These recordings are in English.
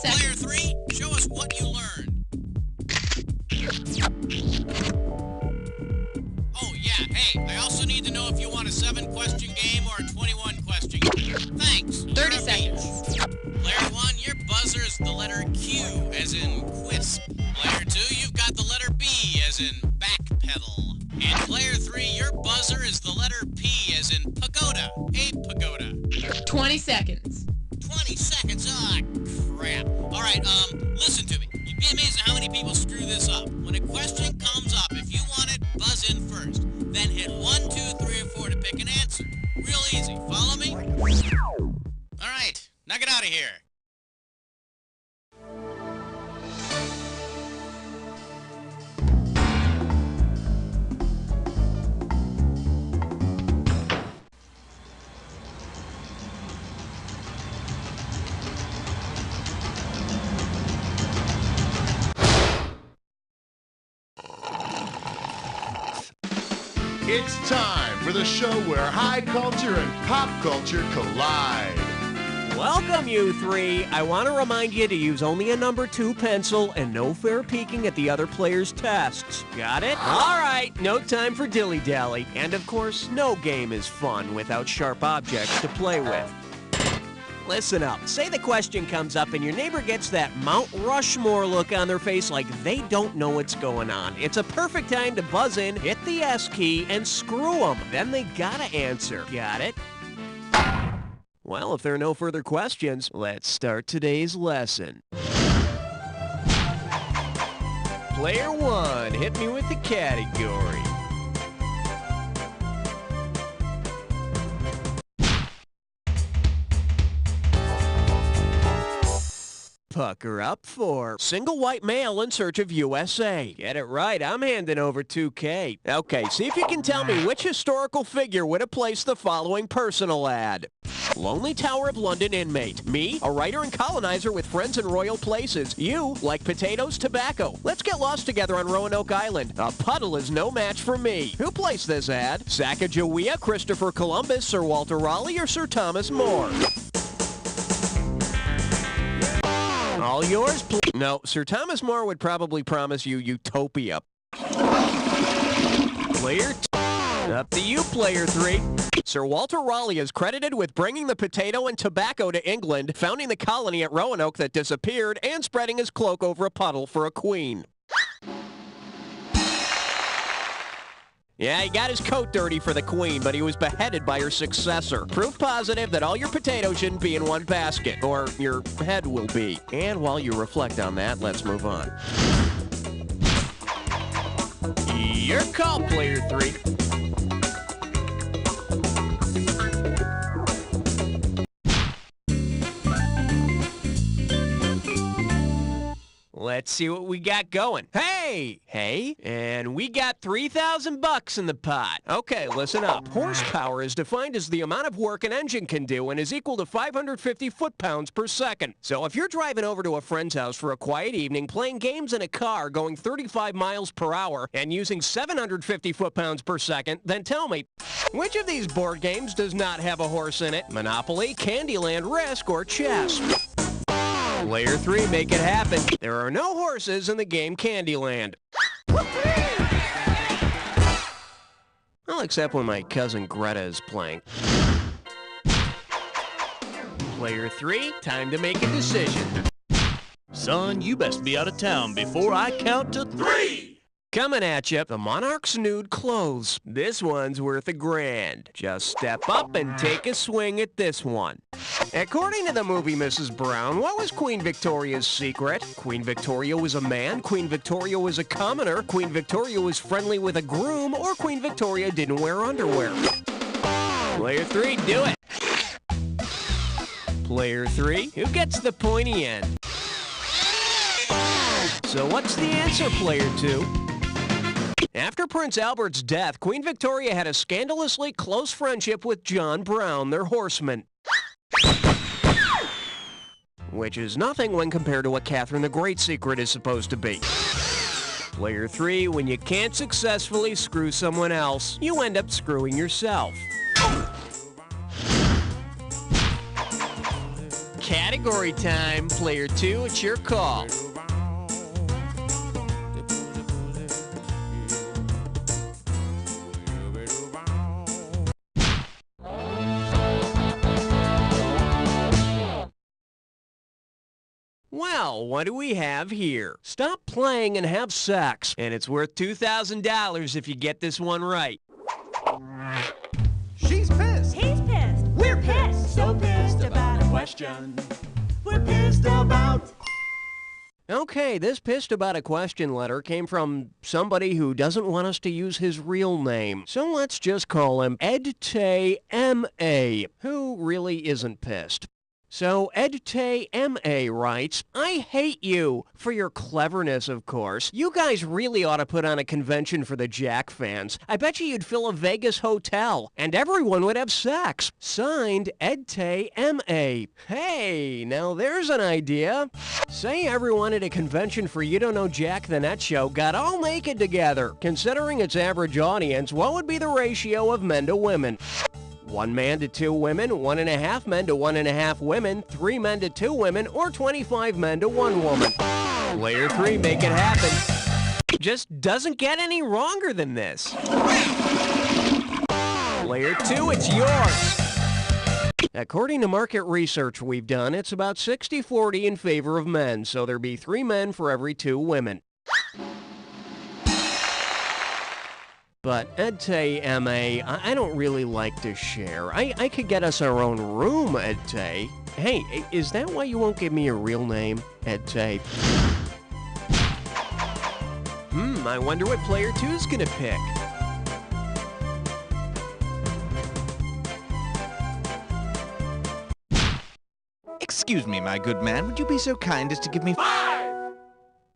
seconds. Player 3, show us what you learned. Oh, yeah, hey, I also need to know if you want a 7-question game or a 21-question game. Thanks. 30 seconds. Player 1, your buzzer is the letter Q, as in quisp. Player 2, you've got the letter B, as in backpedal. And player 3, your buzzer is the letter P, as in pagoda, a pagoda. 20 seconds. 20 seconds? Ah, crap. All right, listen to me. You'd be amazed at how many people screw this up. When a question comes up, if you want it, buzz in first. Then hit 1, 2, 3, or 4 to pick an answer. Real easy. Follow me? All right, now get out of here. It's time for the show where high culture and pop culture collide. Welcome, you three. I want to remind you to use only a number 2 pencil and no fair peeking at the other players' tests. Got it? All right, no time for dilly-dally. And of course, no game is fun without sharp objects to play with. Listen up. Say the question comes up and your neighbor gets that Mount Rushmore look on their face like they don't know what's going on. It's a perfect time to buzz in, hit the S key, and screw them. Then they gotta answer. Got it? Well, if there are no further questions, let's start today's lesson. Player 1, hit me with the category. Pucker up for single white male in search of USA. Get it right, I'm handing over 2K. Okay, see if you can tell me which historical figure would have placed the following personal ad. Lonely Tower of London inmate. Me, a writer and colonizer with friends in royal places. You, like potatoes, tobacco. Let's get lost together on Roanoke Island. A puddle is no match for me. Who placed this ad? Sacajawea, Christopher Columbus, Sir Walter Raleigh, or Sir Thomas More? All yours, please. No, Sir Thomas More would probably promise you utopia. Player 2. Up to you, player 3. Sir Walter Raleigh is credited with bringing the potato and tobacco to England, founding the colony at Roanoke that disappeared, and spreading his cloak over a puddle for a queen. Yeah, he got his coat dirty for the queen, but he was beheaded by her successor. Proof positive that all your potatoes shouldn't be in one basket, or your head will be. And while you reflect on that, let's move on. Your call, player 3. Let's see what we got going. Hey, and we got $3,000 in the pot. Okay, listen up. Horsepower is defined as the amount of work an engine can do and is equal to 550 foot-pounds per second. So if you're driving over to a friend's house for a quiet evening, playing games in a car going 35 miles per hour and using 750 foot-pounds per second, then tell me, which of these board games does not have a horse in it? Monopoly, Candyland, Risk, or Chess? Player 3, make it happen. There are no horses in the game Candyland. Well, except when my cousin Greta is playing. Player 3, time to make a decision. Son, you best be out of town before I count to 3! Coming at you, the Monarch's nude clothes. This one's worth $1,000. Just step up and take a swing at this one. According to the movie Mrs. Brown, what was Queen Victoria's secret? Queen Victoria was a man, Queen Victoria was a commoner, Queen Victoria was friendly with a groom, or Queen Victoria didn't wear underwear. Player 3, do it. Player 3, who gets the pointy end? So what's the answer, player 2? After Prince Albert's death, Queen Victoria had a scandalously close friendship with John Brown, their horseman. Which is nothing when compared to what Catherine the Great's secret is supposed to be. Player 3, when you can't successfully screw someone else, you end up screwing yourself. Category time. Player 2, it's your call. Well, what do we have here? Stop playing and have sex. And it's worth $2,000 if you get this one right. She's pissed. He's pissed. We're pissed. So pissed about a question. We're pissed about. Okay, this pissed about a question letter came from somebody who doesn't want us to use his real name. So let's just call him Edtay M.A., who really isn't pissed. So Edtay M.A. writes, I hate you. For your cleverness, of course. You guys really ought to put on a convention for the Jack fans. I bet you'd fill a Vegas hotel, and everyone would have sex. Signed, Edtay M.A. Hey, now there's an idea. Say everyone at a convention for You Don't Know Jack the Net Show got all naked together. Considering its average audience, what would be the ratio of men to women? 1 man to 2 women, 1.5 men to 1.5 women, 3 men to 2 women, or 25 men to 1 woman. Player 3, make it happen. Just doesn't get any wronger than this. Player 2, it's yours. According to market research we've done, it's about 60-40 in favor of men, so there'd be 3 men for every 2 women. But Edtay M.A., I don't really like to share. I could get us our own room, Edtay. Hey, is that why you won't give me your real name, Edtay? I wonder what player 2's gonna pick. Excuse me, my good man. Would you be so kind as to give me...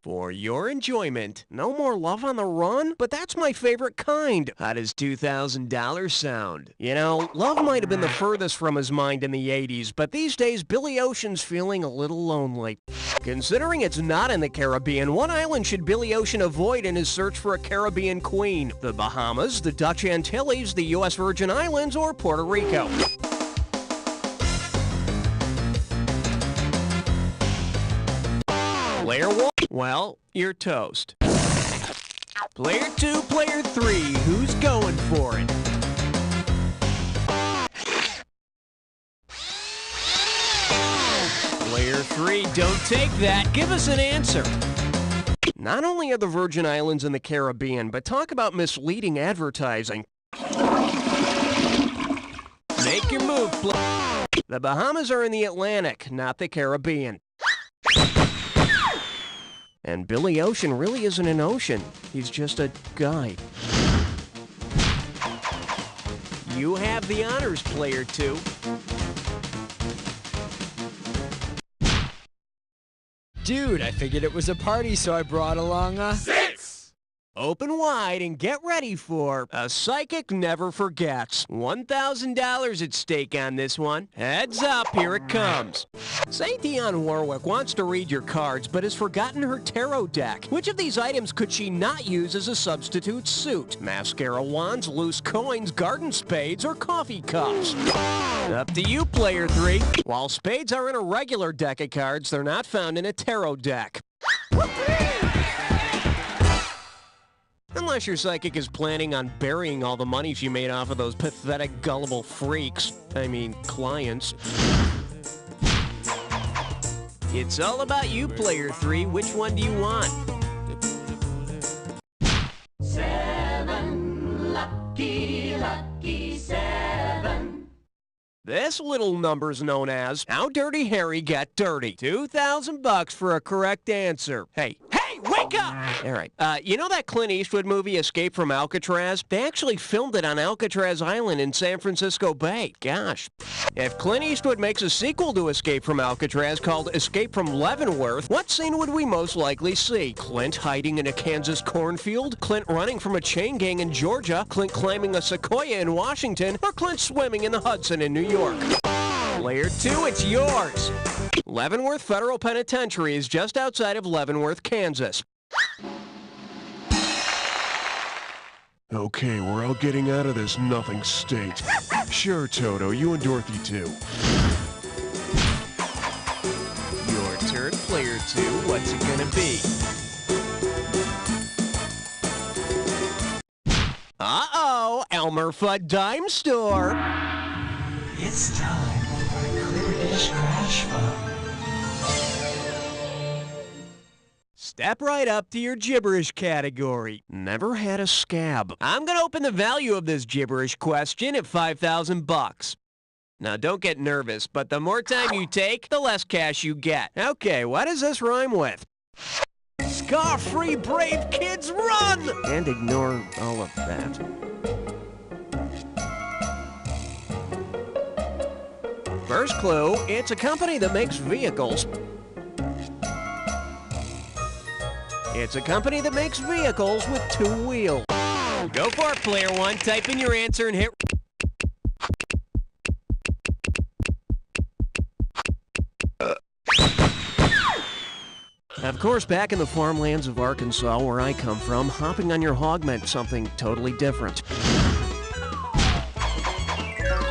For your enjoyment. No more love on the run? But that's my favorite kind. How does $2,000 sound? You know, love might have been the furthest from his mind in the 80s, but these days Billy Ocean's feeling a little lonely. Considering it's not in the Caribbean, what island should Billy Ocean avoid in his search for a Caribbean queen? The Bahamas, the Dutch Antilles, the U.S. Virgin Islands, or Puerto Rico? Player 1, well, you're toast. Player 2, player 3, who's going for it? Player 3, don't take that. Give us an answer. Not only are the Virgin Islands in the Caribbean, but talk about misleading advertising. Make your move, The Bahamas are in the Atlantic, not the Caribbean. And Billy Ocean really isn't an ocean. He's just a guy. You have the honors, player 2. Dude, I figured it was a party, so I brought along a... Open wide and get ready for A Psychic Never Forgets. $1,000 at stake on this one. Heads up, here it comes. Say Dionne Warwick wants to read your cards, but has forgotten her tarot deck. Which of these items could she not use as a substitute suit? Mascara wands, loose coins, garden spades, or coffee cups? Up to you, player 3. While spades are in a regular deck of cards, they're not found in a tarot deck. Unless your psychic is planning on burying all the money she made off of those pathetic, gullible freaks. I mean, clients. It's all about you, player 3. Which one do you want? 7, lucky 7. This little number's known as How Dirty Harry Got Dirty. $2,000 for a correct answer. Hey, wake up! All right. You know that Clint Eastwood movie, Escape from Alcatraz? They actually filmed it on Alcatraz Island in San Francisco Bay. Gosh. If Clint Eastwood makes a sequel to Escape from Alcatraz called Escape from Leavenworth, what scene would we most likely see? Clint hiding in a Kansas cornfield? Clint running from a chain gang in Georgia? Clint climbing a sequoia in Washington? Or Clint swimming in the Hudson in New York? Player 2, it's yours. Leavenworth Federal Penitentiary is just outside of Leavenworth, Kansas. Okay, we're all getting out of this nothing state. Sure, Toto, you and Dorothy too. Player 2, what's it gonna be? Uh-oh, Elmer Fudd Dime Store. It's time for a Clear Dish Crash Fund. Step right up to your gibberish category. Never had a scab. I'm gonna open the value of this gibberish question at 5,000 bucks. Now don't get nervous, but the more time you take, the less cash you get. Okay, what does this rhyme with? Scar-free brave kids run! And ignore all of that. First clue, it's a company that makes vehicles. It's a company that makes vehicles with 2 wheels. Go for it, Player 1. Type in your answer and hit... Of course, back in the farmlands of Arkansas, where I come from, hopping on your hog meant something totally different.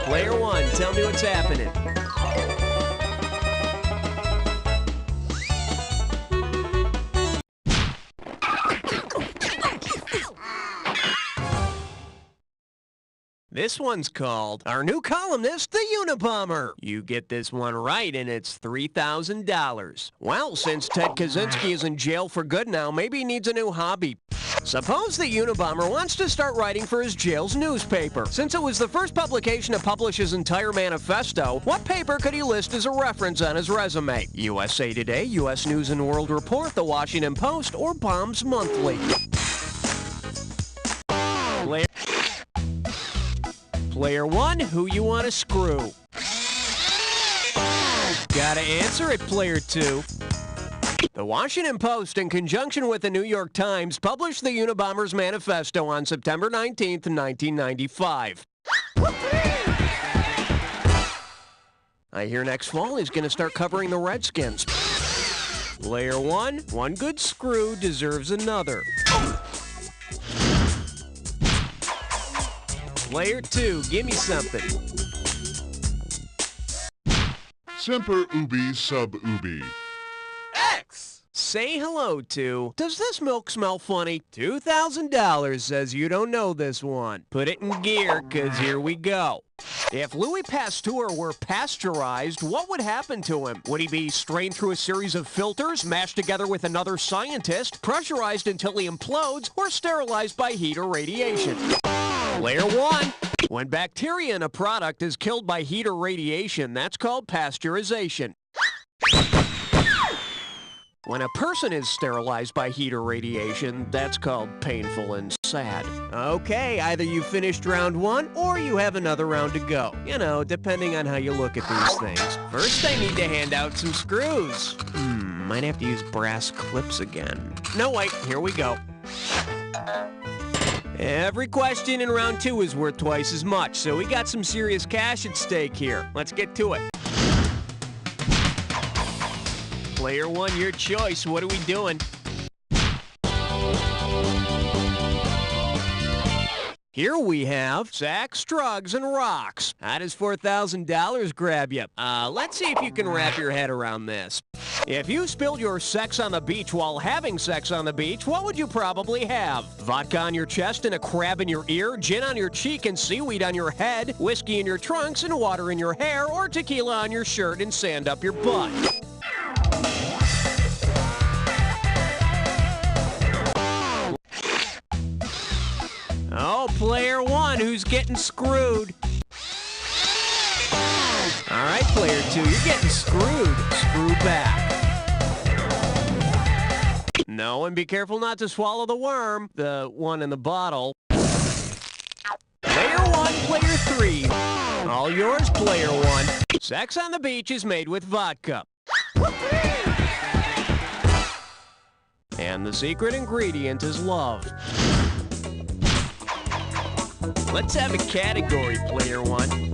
Player 1, tell me what's happening. This one's called Our New Columnist, the Unabomber. You get this one right, and it's $3,000. Well, since Ted Kaczynski is in jail for good now, maybe he needs a new hobby. Suppose the Unabomber wants to start writing for his jail's newspaper. Since it was the first publication to publish his entire manifesto, what paper could he list as a reference on his resume? USA Today, U.S. News and World Report, The Washington Post, or Bombs Monthly? Player 1, who you want to screw? Gotta answer it, Player 2. The Washington Post, in conjunction with the New York Times, published the Unabomber's manifesto on September 19th, 1995. I hear next fall he's gonna start covering the Redskins. Player 1, one good screw deserves another. Player 2, give me something. Semper ubi sub ubi. X! Say hello to, does this milk smell funny? $2,000 says you don't know this one. Put it in gear, 'cause here we go. If Louis Pasteur were pasteurized, what would happen to him? Would he be strained through a series of filters, mashed together with another scientist, pressurized until he implodes, or sterilized by heat or radiation? Player 1. When bacteria in a product is killed by heat or radiation, that's called pasteurization. When a person is sterilized by heat or radiation, that's called painful and sad. Okay, either you finished round 1 or you have another round to go. You know, depending on how you look at these things. First, I need to hand out some screws. Might have to use brass clips again. No, wait, here we go. Every question in round 2 is worth twice as much, so we got some serious cash at stake here. Let's get to it. Player 1, your choice. What are we doing? Here we have sacks, drugs, and rocks. How does $4,000 grab you? Let's see if you can wrap your head around this. If you spilled your sex on the beach while having sex on the beach, what would you probably have? Vodka on your chest and a crab in your ear, gin on your cheek and seaweed on your head, whiskey in your trunks and water in your hair, or tequila on your shirt and sand up your butt? Oh, Player 1, who's getting screwed? All right, Player 2, you're getting screwed. Screw back. No, and be careful not to swallow the worm, the one in the bottle. Player 1, Player 3. All yours, Player 1. Sex on the beach is made with vodka. And the secret ingredient is love. Let's have a category, Player 1.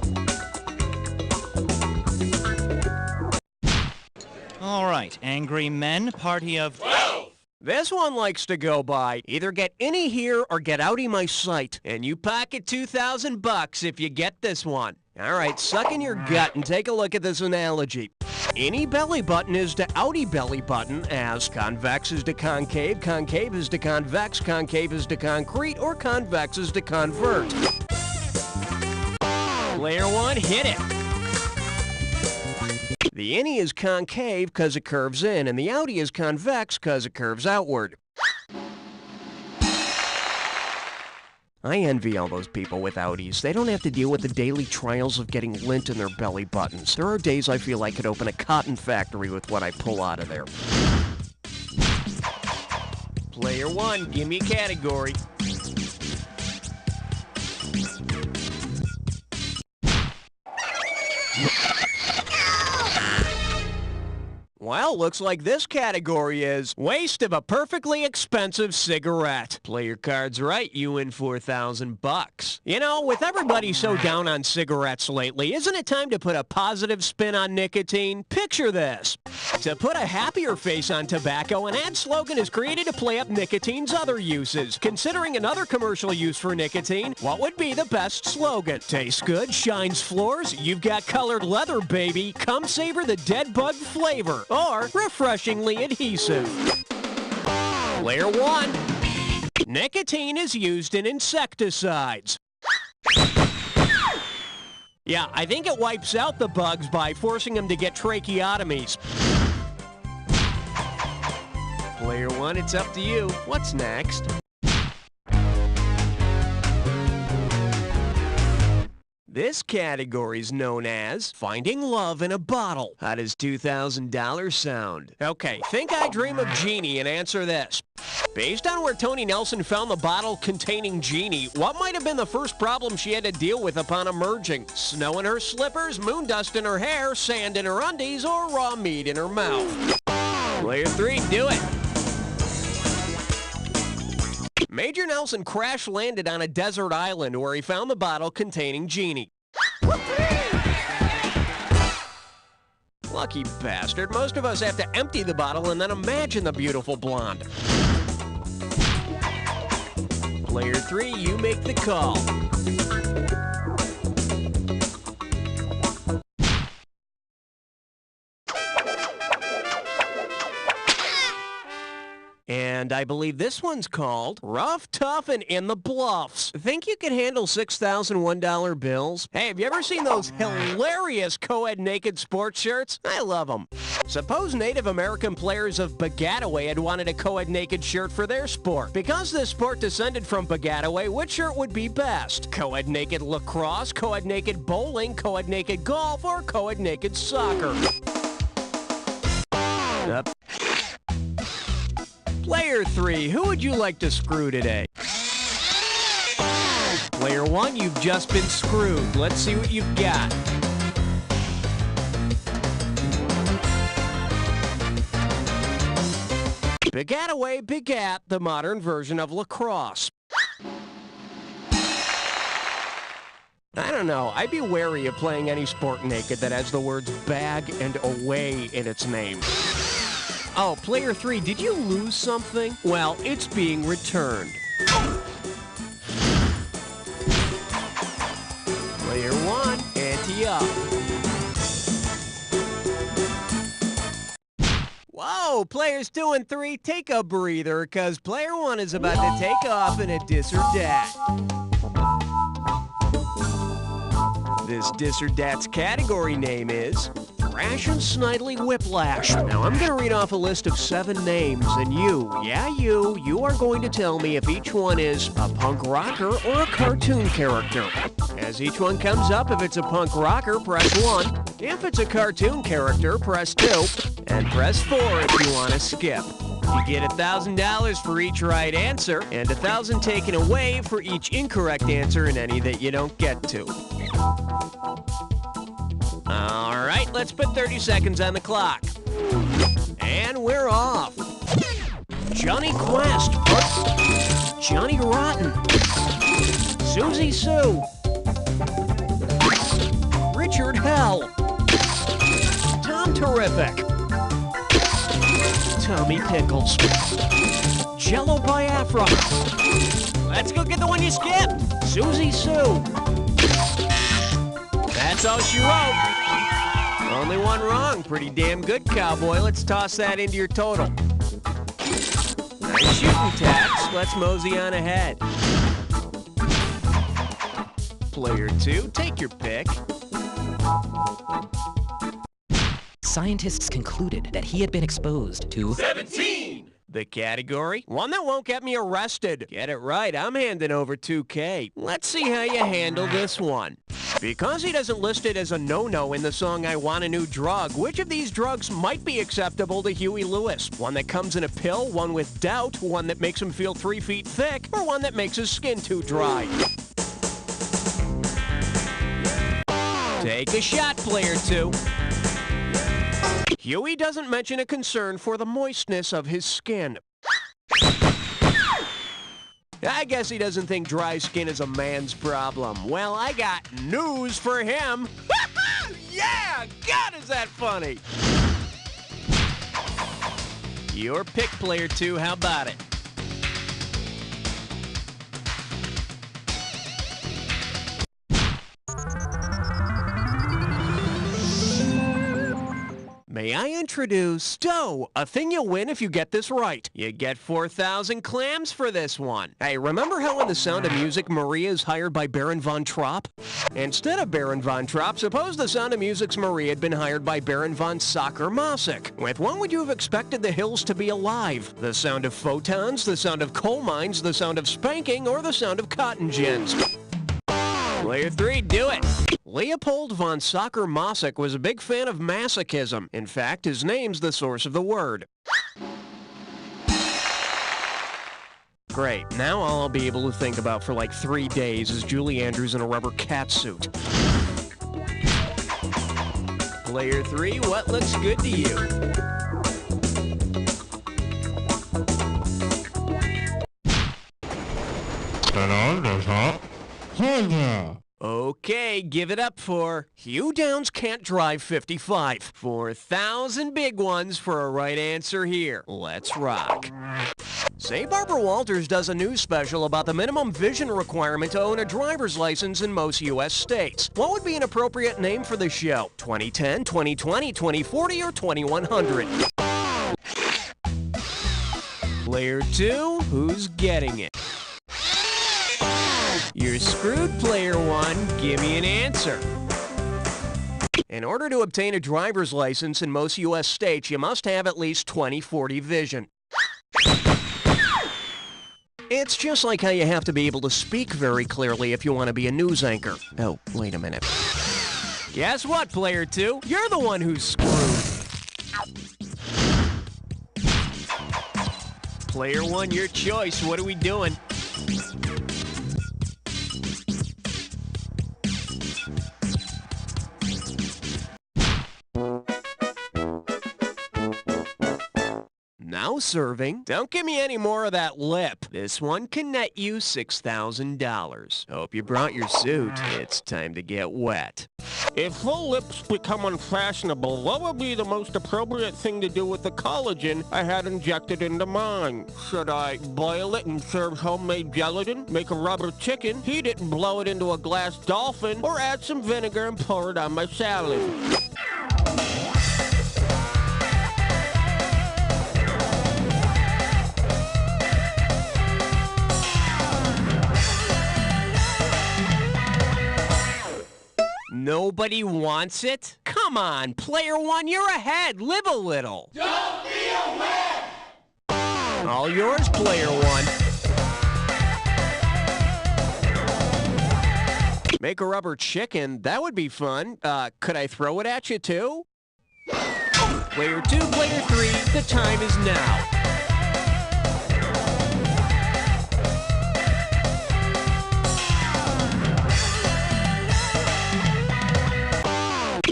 All right, angry men, party of 12. This one likes to go by, either get inny here or get outy my sight. And you pocket $2,000 if you get this one. All right, suck in your gut and take a look at this analogy. Any belly button is to outie belly button, as convex is to concave, concave is to convex, concave is to concrete, or convex is to convert. Player 1, hit it. The innie is concave because it curves in, and the outie is convex because it curves outward. I envy all those people with outies. They don't have to deal with the daily trials of getting lint in their belly buttons. There are days I feel I could open a cotton factory with what I pull out of there. Player 1, give me a category. Well, looks like this category is waste of a perfectly expensive cigarette. Play your cards right, you win $4,000. You know, with everybody so down on cigarettes lately, isn't it time to put a positive spin on nicotine? Picture this. To put a happier face on tobacco, an ad slogan is created to play up nicotine's other uses. Considering another commercial use for nicotine, what would be the best slogan? Tastes good, shines floors, you've got colored leather, baby. Come savor the dead bug flavor. Or refreshingly adhesive. Player 1. Nicotine is used in insecticides. Yeah, I think it wipes out the bugs by forcing them to get tracheotomies. Player 1, it's up to you. What's next? This category is known as Finding Love in a Bottle. How does $2,000 sound? Okay, think I Dream of Jeannie and answer this. Based on where Tony Nelson found the bottle containing Jeannie, what might have been the first problem she had to deal with upon emerging? Snow in her slippers, moon dust in her hair, sand in her undies, or raw meat in her mouth? Player 3, do it. Major Nelson crash-landed on a desert island where he found the bottle containing Jeannie. Lucky bastard. Most of us have to empty the bottle and then imagine the beautiful blonde. Player 3, you make the call. And I believe this one's called Rough, Tough, and in the Bluffs. Think you can handle $6,001 bills? Hey, have you ever seen those hilarious co-ed naked sports shirts? I love them. Suppose Native American players of Sacajawea had wanted a co-ed naked shirt for their sport. Because this sport descended from Sacajawea, which shirt would be best? Co-ed naked lacrosse, co-ed naked bowling, co-ed naked golf, or co-ed naked soccer? Player 3, who would you like to screw today? Player 1, you've just been screwed. Let's see what you've got. Sacajawea begat the modern version of lacrosse. I don't know. I'd be wary of playing any sport naked that has the words bag and away in its name. Oh, Player 3, did you lose something? Well, it's being returned. Player 1, ante up. Whoa, Players 2 and 3, take a breather, because Player 1 is about to take off in a dis or dat. This dis or dat's category name is Crash and Snidely Whiplash. Now, I'm going to read off a list of 7 names, and you are going to tell me if each one is a punk rocker or a cartoon character. As each one comes up, if it's a punk rocker, press 1. If it's a cartoon character, press 2. And press 4 if you want to skip. You get $1,000 for each right answer, and $1,000 taken away for each incorrect answer in any that you don't get to. All right, let's put 30 seconds on the clock. And we're off. Johnny Quest. Johnny Rotten. Susie Sue. Richard Hell. Tom Terrific. Tommy Pickles. Jello Biafra. Let's go get the one you skipped. Susie Sue. That's all she wrote. Only one wrong. Pretty damn good, cowboy. Let's toss that into your total. Nice shooting, Tax. Let's mosey on ahead. Player 2, take your pick. Scientists concluded that he had been exposed to 17! The category? One that won't get me arrested. Get it right, I'm handing over 2K. Let's see how you handle this one. Because he doesn't list it as a no-no in the song I Want a New Drug, which of these drugs might be acceptable to Huey Lewis? One that comes in a pill, one with doubt, one that makes him feel 3 feet thick, or one that makes his skin too dry? Take a shot, player 2. Huey doesn't mention a concern for the moistness of his skin. I guess he doesn't think dry skin is a man's problem. Well, I got news for him. Yeah! God, is that funny! Your pick, player 2. How about it? May I introduce Dough, a thing you win if you get this right. You get 4,000 clams for this one. Hey, remember how in The Sound of Music, Maria is hired by Baron von Trapp? Instead of Baron von Trapp, suppose The Sound of Music's Maria had been hired by Baron von Sacher-Masoch. With what would you have expected the hills to be alive? The sound of photons, the sound of coal mines, the sound of spanking, or the sound of cotton gins? Player 3, do it! Leopold von Sacher-Masoch was a big fan of masochism. In fact, his name's the source of the word. Great, now all I'll be able to think about for like 3 days is Julie Andrews in a rubber catsuit. Player 3, what looks good to you? Okay, give it up for Hugh Downs Can't Drive 55. 4,000 big ones for a right answer here. Let's rock. Say Barbara Walters does a news special about the minimum vision requirement to own a driver's license in most U.S. states. What would be an appropriate name for the show? 2010, 2020, 2040, or 2100? Player 2, who's getting it? You're screwed, player 1. Give me an answer. In order to obtain a driver's license in most U.S. states, you must have at least 20/40 vision. It's just like how you have to be able to speak very clearly if you want to be a news anchor. Oh, wait a minute. Guess what, player 2? You're the one who's screwed. Player 1, your choice. What are we doing? Now serving. Don't give me any more of that lip. This one can net you $6,000. Hope you brought your suit. It's time to get wet. If full lips become unfashionable, what would be the most appropriate thing to do with the collagen I had injected into mine? Should I boil it and serve homemade gelatin, make a rubber chicken, heat it and blow it into a glass dolphin, or add some vinegar and pour it on my salad? Nobody wants it? Come on, player 1, you're ahead. Live a little. Don't be a wimp! All yours, player 1. Make a rubber chicken? That would be fun. Could I throw it at you, too? Player 2, player 3, the time is now.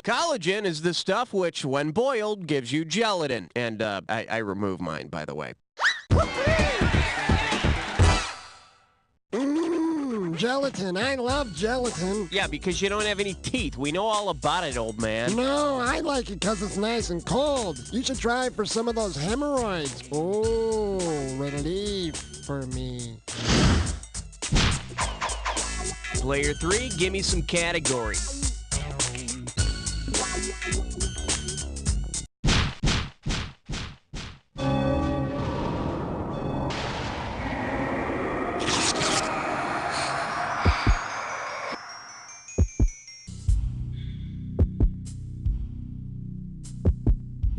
Collagen is the stuff which, when boiled, gives you gelatin. And, I remove mine, by the way. Gelatin. I love gelatin. Yeah, because you don't have any teeth. We know all about it, old man. No, I like it because it's nice and cold. You should try it for some of those hemorrhoids. Oh, relief for me. Player 3, give me some category.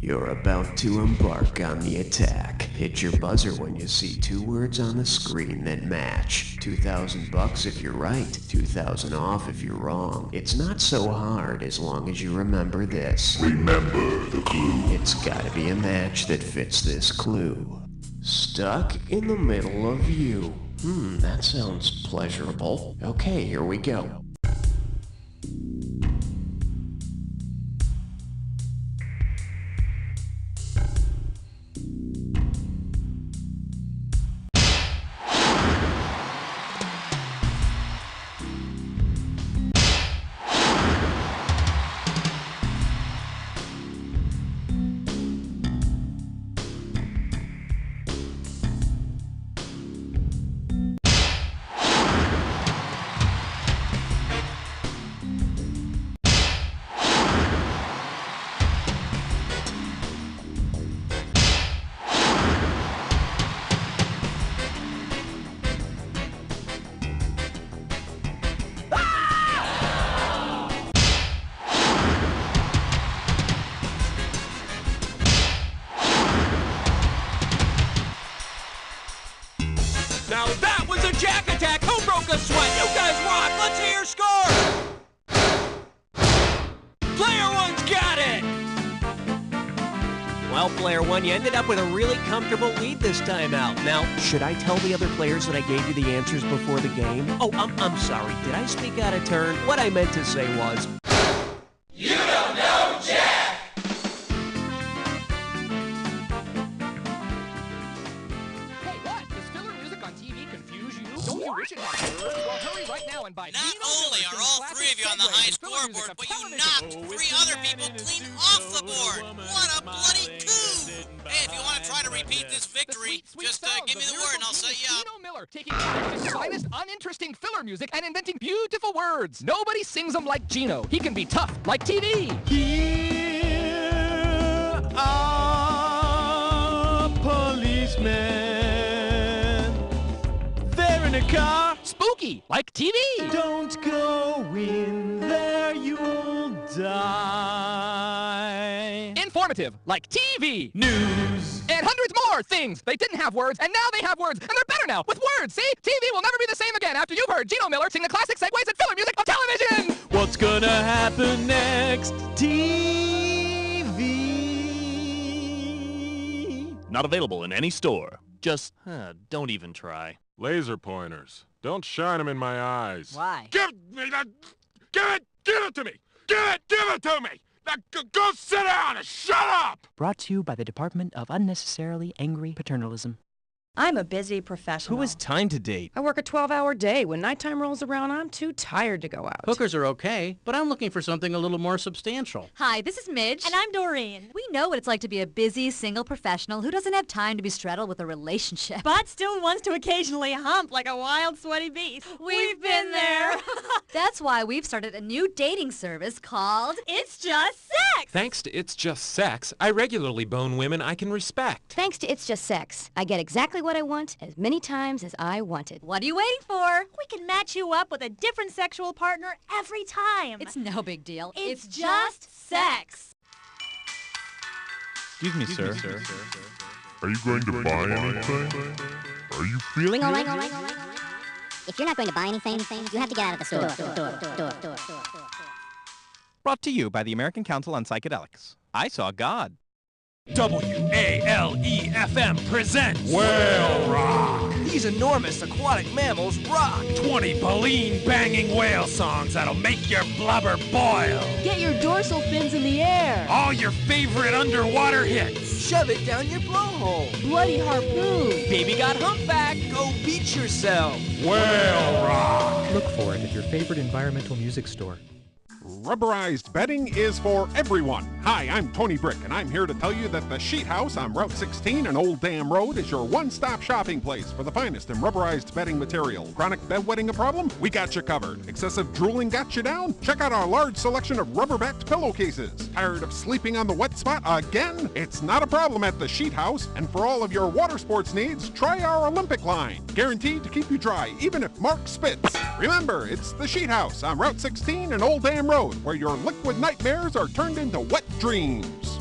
You're about to embark on the attack. Hit your buzzer when you see 2 words on the screen that match. $2,000 if you're right, $2,000 off if you're wrong. It's not so hard as long as you remember this. Remember the clue. It's gotta be a match that fits this clue. Stuck in the middle of you. That sounds pleasurable. Okay, here we go. Now that was a jack attack! Who broke a sweat? You guys rock! Let's hear your score! Player 1's got it! Well, Player 1, you ended up with a really comfortable lead this time out. Now, should I tell the other players that I gave you the answers before the game? Oh, I'm sorry. Did I speak out of turn? What I meant to say was... You don't know Jack! Not only are all 3 of you on the high scoreboard, but you knocked 3 other people clean off the board! What a bloody coup! Hey, if you want to try to repeat this victory, just give me the word and I'll set you up. Miller, taking the finest, uninteresting filler music and inventing beautiful words. Nobody sings them like Gino. He can be tough, like TV. Here are policemen. They're in a car. Spooky, like TV. Don't go in there, you'll die. Informative, like TV. News. And hundreds more things. They didn't have words, and now they have words, and they're better now with words. See? TV will never be the same again after you've heard Gino Miller sing the classic segues and filler music of television. What's gonna happen next? TV. Not available in any store. Just, don't even try. Laser pointers. Don't shine them in my eyes. Why? Give me that! Give it! Give it to me! Give it to me! Now, go sit down and shut up! Brought to you by the Department of Unnecessarily Angry Paternalism. I'm a busy professional. Who has time to date? I work a 12-hour day. When nighttime rolls around, I'm too tired to go out. Hookers are okay, but I'm looking for something a little more substantial. Hi, this is Midge. And I'm Doreen. We know what it's like to be a busy, single professional who doesn't have time to be straddled with a relationship. But still wants to occasionally hump like a wild, sweaty beast. We've been there. That's why we've started a new dating service called It's Just Sex. Thanks to It's Just Sex, I regularly bone women I can respect. Thanks to It's Just Sex, I get exactly what I want as many times as I want it. What are you waiting for? We can match you up with a different sexual partner every time. It's no big deal. It's just sex. Excuse me, sir. Are you going to buy anything? Are you feeling... Ring, ring, ring, ring, ring. If you're not going to buy anything, you have to get out of the store. Brought to you by the American Council on Psychedelics. I saw God. WALEFM presents Whale Rock. These enormous aquatic mammals rock. 20 baleen-banging whale songs that'll make your blubber boil. Get your dorsal fins in the air. All your favorite underwater hits. Shove it down your blowhole. Bloody harpoon. Baby got humpback. Go beach yourself. Whale Rock. Look for it at your favorite environmental music store. Rubberized bedding is for everyone. Hi, I'm Tony Brick, and I'm here to tell you that the Sheet House on Route 16 and Old Dam Road is your one-stop shopping place for the finest in rubberized bedding material. Chronic bedwetting a problem? We got you covered. Excessive drooling got you down? Check out our large selection of rubber-backed pillowcases. Tired of sleeping on the wet spot again? It's not a problem at the Sheet House, and for all of your water sports needs, try our Olympic line. Guaranteed to keep you dry, even if Mark spits. Remember, it's the Sheet House on Route 16 and Old Dam Road, where your liquid nightmares are turned into wet dreams.